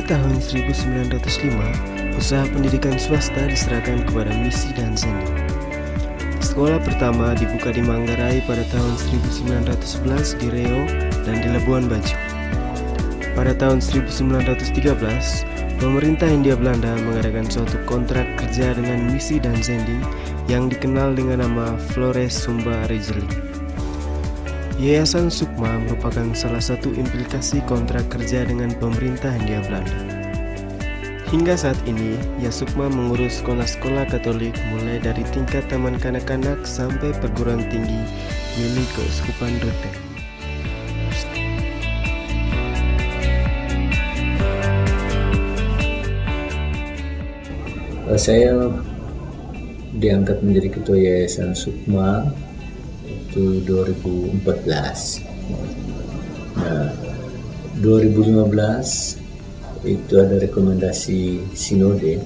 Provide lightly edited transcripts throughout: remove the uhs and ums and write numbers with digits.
tahun 1905, usaha pendidikan swasta diserahkan kepada Misi dan Zending. Sekolah pertama dibuka di Manggarai pada tahun 1911 di Riau dan di Labuan Bajo. Pada tahun 1913, pemerintah Hindia Belanda mengadakan suatu kontrak kerja dengan Misi dan Zending yang dikenal dengan nama Flores Sumba Regeling. Yayasan Sukma merupakan salah satu implikasi kontrak kerja dengan pemerintah Hindia Belanda. Hingga saat ini, Sukma mengurus sekolah-sekolah Katolik mulai dari tingkat taman kanak-kanak sampai perguruan tinggi milik Keuskupan Ruteng. Saya diangkat menjadi ketua Yayasan Sukma itu 2014. Nah, 2015 itu ada rekomendasi sinode.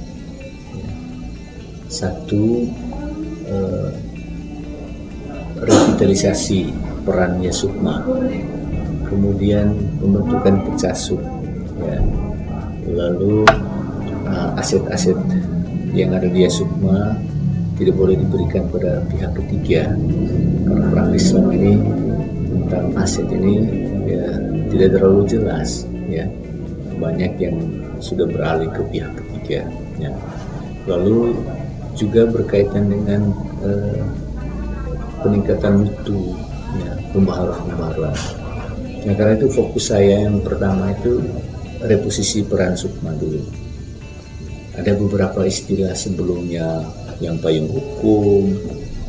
Satu, revitalisasi peran Sukma. Kemudian pembentukan Pecasuk. Ya. Lalu aset-aset yang ada di Sukma tidak boleh diberikan pada pihak ketiga, karena praktis selama ini tentang aset ini tidak terlalu jelas, banyak yang sudah beralih ke pihak ketiga. Lalu juga berkaitan dengan peningkatan mutu, pembaharuan. Karena itu fokus saya yang pertama itu reposisi peran Sukma dulu. Ada beberapa istilah sebelumnya yang payung hukum,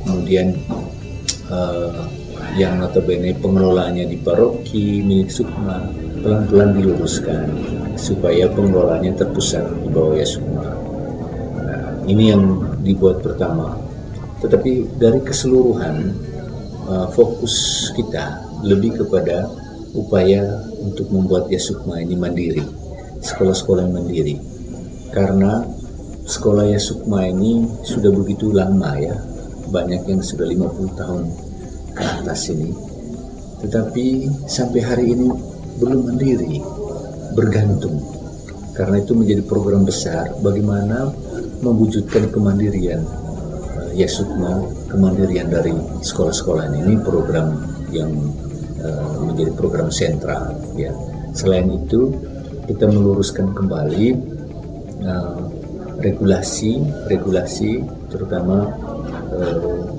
kemudian yang notabene pengelolaannya di paroki milik Sukma pelan-pelan diluruskan supaya pengelolaannya terpusat di bawah Sukma. Nah, ini yang dibuat pertama. Tetapi dari keseluruhan fokus kita lebih kepada upaya untuk membuat Sukma ini mandiri, sekolah-sekolah yang mandiri. Karena sekolah Sukma ini sudah begitu lama, banyak yang sudah 50 tahun ke atas ini, tetapi sampai hari ini belum mandiri, bergantung. Karena itu menjadi program besar bagaimana mewujudkan kemandirian Sukma, kemandirian dari sekolah-sekolah ini program yang menjadi program sentral. Selain itu kita meluruskan kembali regulasi terutama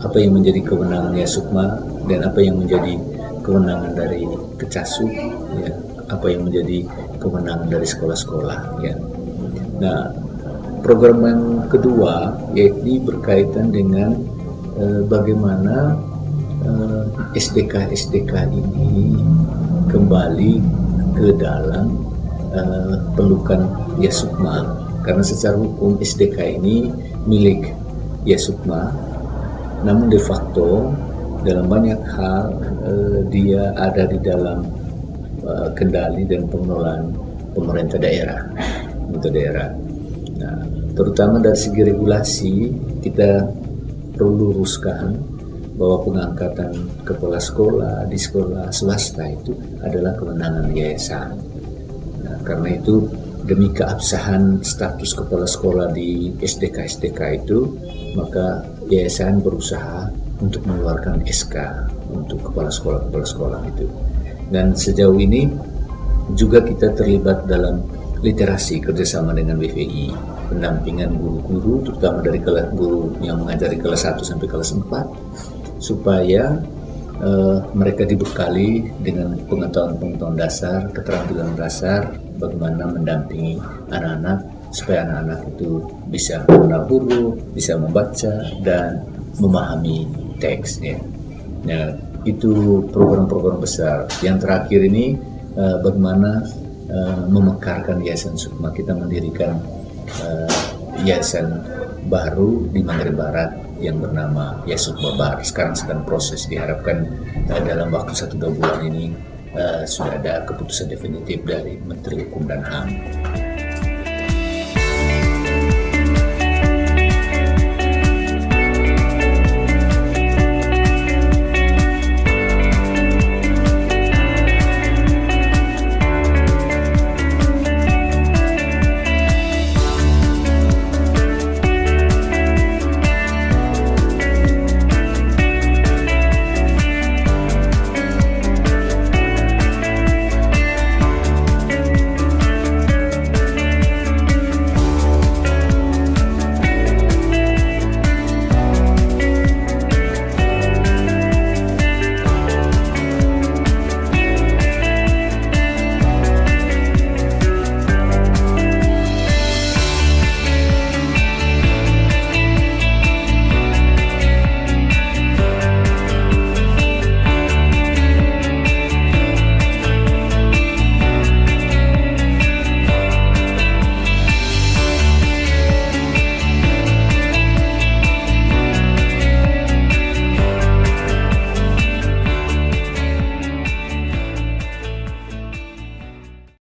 apa yang menjadi kewenangan Sukma dan apa yang menjadi kewenangan dari Kecasuk, apa yang menjadi kewenangan dari sekolah-sekolah. Nah, program yang kedua yaitu berkaitan dengan bagaimana SDK ini kembali ke dalam pelukan Sukma. Karena secara hukum SDK ini milik Sukma, namun de facto dalam banyak hal dia ada di dalam kendali dan pengelolaan pemerintah daerah. Nah, terutama dari segi regulasi kita perlu luruskan bahwa pengangkatan kepala sekolah di sekolah swasta itu adalah kewenangan yayasan. Nah, karena itu demi keabsahan status kepala sekolah di SDK itu, maka yayasan berusaha untuk mengeluarkan SK untuk kepala sekolah itu. Dan sejauh ini juga kita terlibat dalam literasi kerjasama dengan BVI, pendampingan guru-guru, terutama dari kelas guru yang mengajari kelas 1 sampai kelas 4, supaya mereka dibekali dengan pengetahuan dasar, keterampilan dasar, bagaimana mendampingi anak-anak supaya anak-anak itu bisa mengenal huruf, bisa membaca dan memahami teks. Nah, itu program-program besar. Yang terakhir ini bagaimana memekarkan Yayasan Sukma. Kita mendirikan yayasan baru di Manggarai Barat yang bernama Sukma Bar. Sekarang sedang proses, diharapkan dalam waktu 1-2 bulan ini sudah ada keputusan definitif dari Menteri Hukum dan HAM.